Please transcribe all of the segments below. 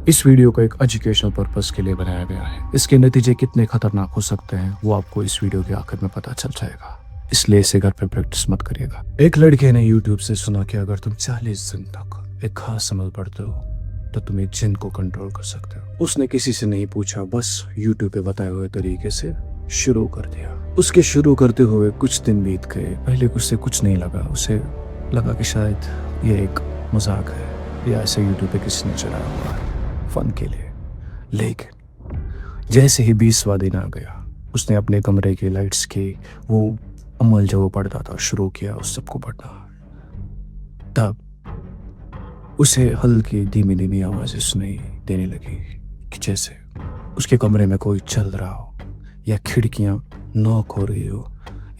इस वीडियो को एक एजुकेशनल पर्पस के लिए बनाया गया है। इसके नतीजे कितने खतरनाक हो सकते हैं वो आपको इस वीडियो के आखिर में पता चल जाएगा, इसलिए इसे घर पे प्रैक्टिस मत करिएगा। एक लड़के ने यूट्यूब से सुना कि अगर तुम 40 दिन तक एक खास अमल पढ़ते हो तो तुम एक जिन को कंट्रोल कर सकते हो। उसने किसी से नहीं पूछा, बस यूट्यूब पे बताए हुए तरीके से शुरू कर दिया। उसके शुरू करते हुए कुछ दिन बीत गए। पहले उससे कुछ नहीं लगा, उसे लगा कि शायद ये एक मजाक है या ऐसे यूट्यूब पे किसी ने चलाया हुआ है फन के लिए। लेकिन जैसे ही 20वां दिन आ गया, उसने अपने कमरे की लाइट्स की वो अमल जो वो पढ़ता था शुरू किया उस सबको पढ़ना। तब उसे हल्की धीमी धीमी आवाज़ें सुनाई देने लगी कि जैसे उसके कमरे में कोई चल रहा हो या खिड़कियां नॉक हो रही हो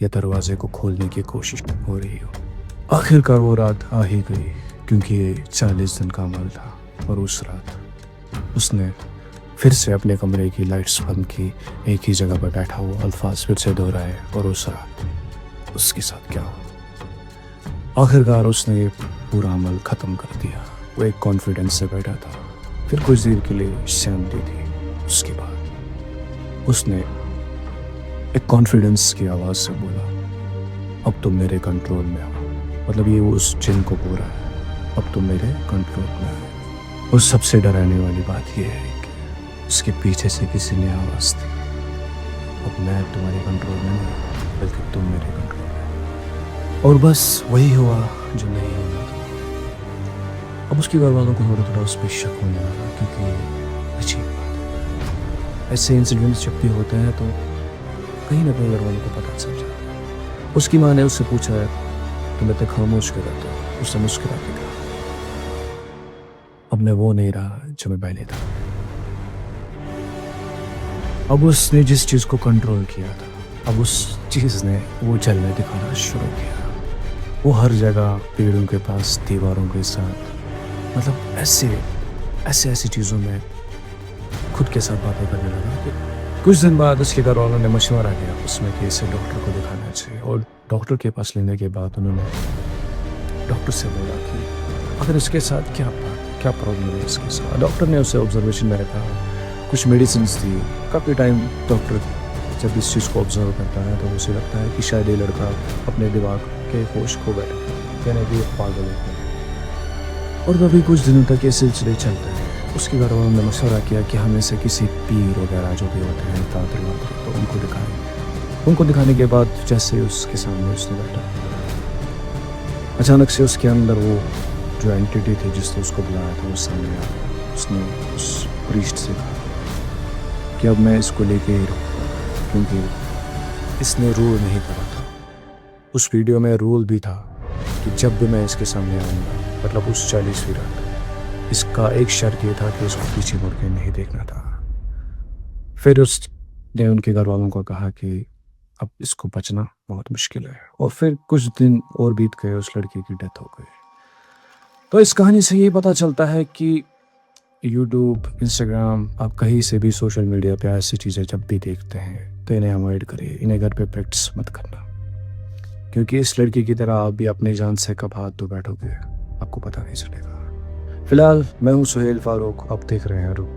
या दरवाजे को खोलने की कोशिश हो रही हो। आखिरकार वो रात आ ही गई, क्योंकि ये 40 दिन का अमल था। और उस रात उसने फिर से अपने कमरे की लाइट्स बंद की, एक ही जगह पर बैठा हुआ अल्फाज फिर से दोहराए। और उस रात उसके साथ क्या हुआ? आखिरकार उसने ये पूरा अमल ख़त्म कर दिया। वो एक कॉन्फिडेंस से बैठा था। फिर कुछ देर के लिए शांति थी। उसके बाद उसने एक कॉन्फिडेंस की आवाज़ से बोला, अब तुम मेरे कंट्रोल में हो। मतलब ये उस जिन को बोल रहा है, अब तुम मेरे कंट्रोल में हो। और सबसे डराने वाली बात यह है कि उसके पीछे से किसी ने आवाज़ दी, अब मैं तुम्हारे कंट्रोल में नहीं बल्कि तुम मेरे कंट्रोल में। और बस वही हुआ जो नहीं होना था। अब उसके घर वालों को थोड़ा थोड़ा उस पर शक होने लगा, क्योंकि अजीब बात है, ऐसे इंसिडेंट्स जब भी होते हैं तो कहीं ना कहीं घर वालों को पता चल जाता है। उसकी माँ ने उससे पूछा, तुम इतने खामोश क्यों रहते हो? उसने मुस्कुरा के कहा, अब मैं वो नहीं रहा जो मैं पहले था। अब उसने जिस चीज़ को कंट्रोल किया था, अब उस चीज़ ने वो जलने दिखाना शुरू किया। वो हर जगह पेड़ों के पास, दीवारों के साथ, मतलब ऐसी चीज़ों में खुद के साथ बातें करने लगा। कि कुछ दिन बाद उसके घर वालों ने मशवरा किया उसमें कि इसे डॉक्टर को दिखाना चाहिए। और डॉक्टर के पास लेने के बाद उन्होंने डॉक्टर से बोला कि अगर इसके साथ क्या प्रॉब्लम है इसके साथ। डॉक्टर ने उसे ऑब्जर्वेशन में रखा, कुछ मेडिसिन दी। काफ़ी टाइम डॉक्टर जब इस चीज़ को ऑब्जर्व करता है तो उसे लगता है कि शायद ये लड़का अपने दिमाग के होश खो बैठा है, यानी कि पागल है। और कभी कुछ दिनों तक ये सिलसिले चलते हैं। उसके घर वालों ने मशवरा किया कि हम इसे किसी पीर वगैरह जो भी होते हैं तांत्रिक वांत्रिक, तो उनको दिखाएं। उनको दिखाने के बाद जैसे उसके सामने उसने बैठा, अचानक से उसके अंदर वो जो एंटिटी थी जिसने उसको बुलाया था वो सामने आ गया। उसने उस प्रीस्ट से कहा कि अब मैं इसको लेके ही रहूँगा, क्योंकि इसने रूल नहीं करा था। उस वीडियो में रूल भी था कि जब भी मैं इसके सामने आऊँगा, मतलब उस 40वीं रात, इसका एक शर्त ये था कि इसको पीछे मुड़ के नहीं देखना था। फिर उसने उनके घर वालों को कहा कि अब इसको बचना बहुत मुश्किल है। और फिर कुछ दिन और बीत गए, उस लड़के की डेथ हो गई। तो इस कहानी से ये पता चलता है कि यूट्यूब, इंस्टाग्राम, आप कहीं से भी सोशल मीडिया पे ऐसी चीज़ें जब भी देखते हैं तो इन्हें अवॉइड करिए। इन्हें घर पे प्रैक्टिस मत करना, क्योंकि इस लड़की की तरह आप भी अपनी जान से कब हाथ धो बैठोगे आपको पता नहीं चलेगा। फिलहाल मैं हूँ सुहेल फारूक, आप देख रहे हैं रुक।